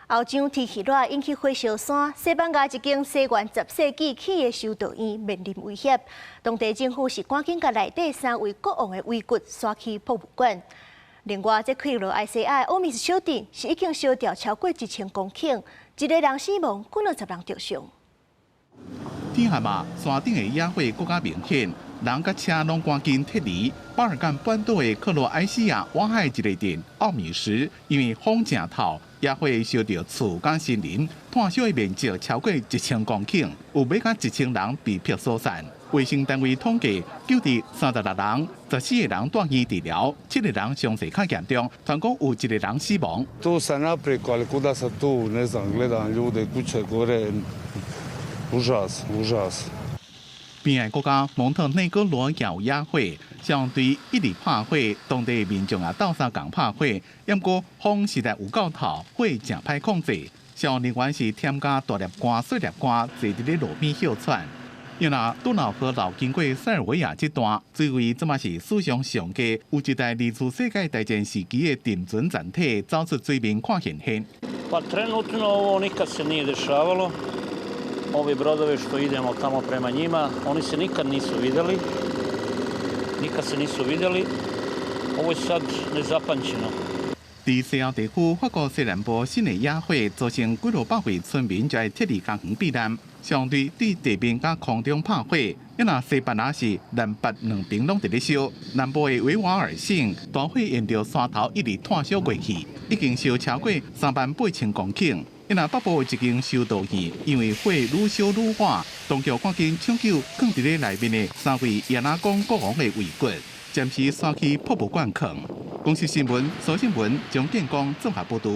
歐洲天氣熱引起火燒山，西班牙一間西元10世紀起的修道院面臨威脅，當地政府是趕緊把內底3位國王的遺骨刷去博物館。另外，這克羅埃西亞奧米斯小鎮是已經燒掉超過1000公頃，一個人死亡，20人受傷。天黑嘛，山頂的野火更加明顯，人甲車攏趕緊撤離。巴爾幹半島的克羅埃西亞灣海一個鎮奧米什，因為風正透，野火燒到厝甲森林，炭燒的面積超過1000公頃，有尾甲1000人被迫疏散。衛生單位統計，救治36人，14個人住院治療，7個人傷勢較嚴重，總共有1個人死亡。邊岸國家蒙特內哥羅也有野火，相對一直拍火，當地民眾也鬥相共拍火，不過風實在有夠透，火真歹控制。消防人員是添加大粒乾、細粒乾，坐佇咧路邊休竄。因那杜瑙河流經過塞爾維亞這段，最為這嘛是史上上佳，有一台2次世界大戰時期的沉船艦體走出水面看現現。Ovi brodovi što idemo tamo prema njima, oni se nikad nisu vidjeli. Ovo je sad nezapamćeno. 在西澳地區，法國西南部新的野火造成幾百戶村民在撤離工園避難，相對對地面甲空中拍火。因那西班牙是南北兩邊攏在咧燒，南部的維瓦爾省大火沿着山頭一直炭燒過去，已經燒超過38000公頃。因那北部的一間修道院，因為火愈燒愈旺，當局趕緊搶救藏佇咧內面的3位耶拿貢國王的遺骨，暫時刷去博物館藏。公視新聞、蘇新聞、張建光綜合報道。